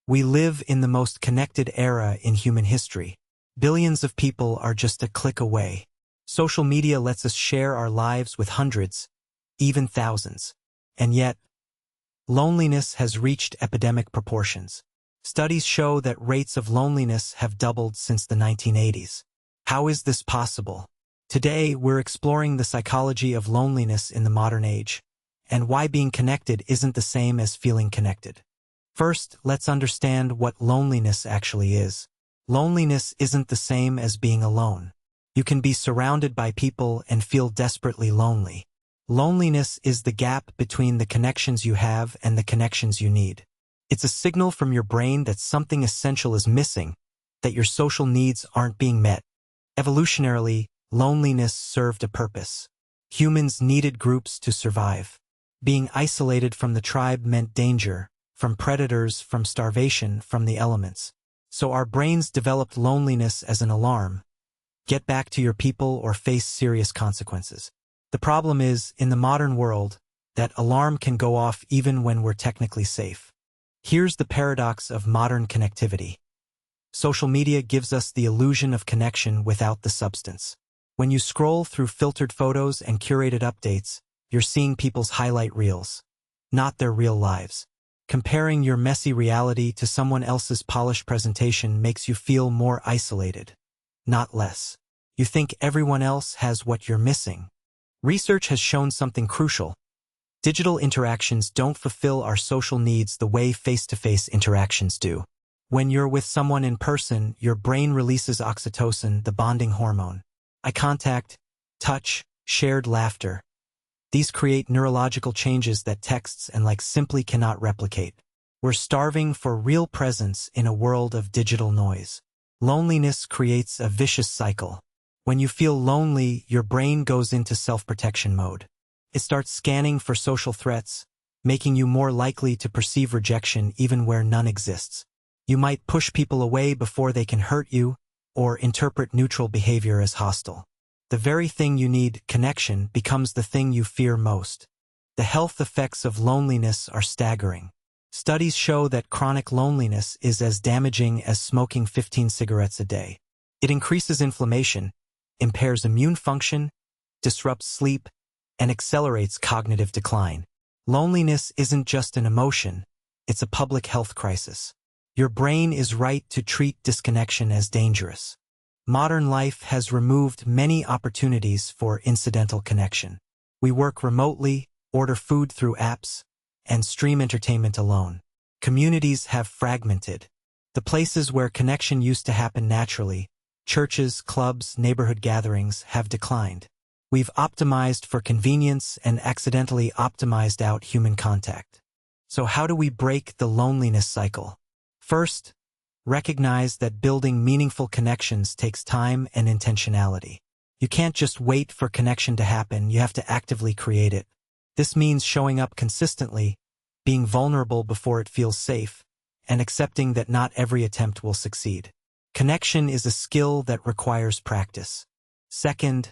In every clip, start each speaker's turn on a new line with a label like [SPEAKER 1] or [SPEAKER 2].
[SPEAKER 1] We live in the most connected era in human history. Billions of people are just a click away. Social media lets us share our lives with hundreds, even thousands. And yet, loneliness has reached epidemic proportions. Studies show that rates of loneliness have doubled since the 1980s. How is this possible? Today, we're exploring the psychology of loneliness in the modern age, and why being connected isn't the same as feeling connected. First, let's understand what loneliness actually is. Loneliness isn't the same as being alone. You can be surrounded by people and feel desperately lonely. Loneliness is the gap between the connections you have and the connections you need. It's a signal from your brain that something essential is missing, that your social needs aren't being met. Evolutionarily, loneliness served a purpose. Humans needed groups to survive. Being isolated from the tribe meant danger, from predators, from starvation, from the elements. So our brains developed loneliness as an alarm. Get back to your people or face serious consequences. The problem is, in the modern world, that alarm can go off even when we're technically safe. Here's the paradox of modern connectivity. Social media gives us the illusion of connection without the substance. When you scroll through filtered photos and curated updates, you're seeing people's highlight reels, not their real lives. Comparing your messy reality to someone else's polished presentation makes you feel more isolated, not less. You think everyone else has what you're missing. Research has shown something crucial. Digital interactions don't fulfill our social needs the way face-to-face interactions do. When you're with someone in person, your brain releases oxytocin, the bonding hormone. Eye contact, touch, shared laughter. These create neurological changes that texts and likes simply cannot replicate. We're starving for real presence in a world of digital noise. Loneliness creates a vicious cycle. When you feel lonely, your brain goes into self-protection mode. It starts scanning for social threats, making you more likely to perceive rejection even where none exists. You might push people away before they can hurt you, or interpret neutral behavior as hostile. The very thing you need, connection, becomes the thing you fear most. The health effects of loneliness are staggering. Studies show that chronic loneliness is as damaging as smoking 15 cigarettes a day. It increases inflammation, impairs immune function, disrupts sleep, and accelerates cognitive decline. Loneliness isn't just an emotion, it's a public health crisis. Your brain is right to treat disconnection as dangerous. Modern life has removed many opportunities for incidental connection. We work remotely, order food through apps, and stream entertainment alone. Communities have fragmented. The places where connection used to happen naturally, churches, clubs, neighborhood gatherings, have declined. We've optimized for convenience and accidentally optimized out human contact. So how do we break the loneliness cycle? First, recognize that building meaningful connections takes time and intentionality. You can't just wait for connection to happen, you have to actively create it. This means showing up consistently, being vulnerable before it feels safe, and accepting that not every attempt will succeed. Connection is a skill that requires practice. Second,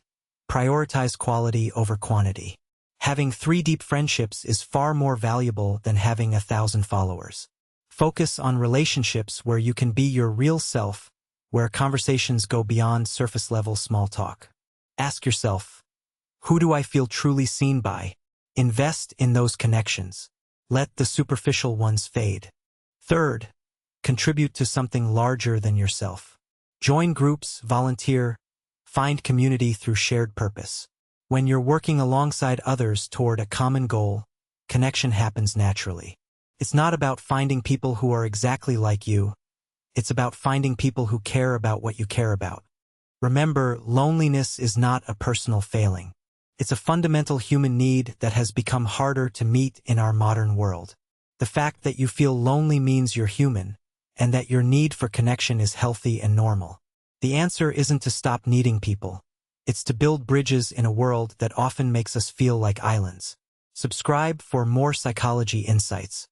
[SPEAKER 1] prioritize quality over quantity. Having 3 deep friendships is far more valuable than having 1,000 followers. Focus on relationships where you can be your real self, where conversations go beyond surface-level small talk. Ask yourself, who do I feel truly seen by? Invest in those connections. Let the superficial ones fade. Third, contribute to something larger than yourself. Join groups, volunteer, find community through shared purpose. When you're working alongside others toward a common goal, connection happens naturally. It's not about finding people who are exactly like you. It's about finding people who care about what you care about. Remember, loneliness is not a personal failing. It's a fundamental human need that has become harder to meet in our modern world. The fact that you feel lonely means you're human, and that your need for connection is healthy and normal. The answer isn't to stop needing people. It's to build bridges in a world that often makes us feel like islands. Subscribe for more psychology insights.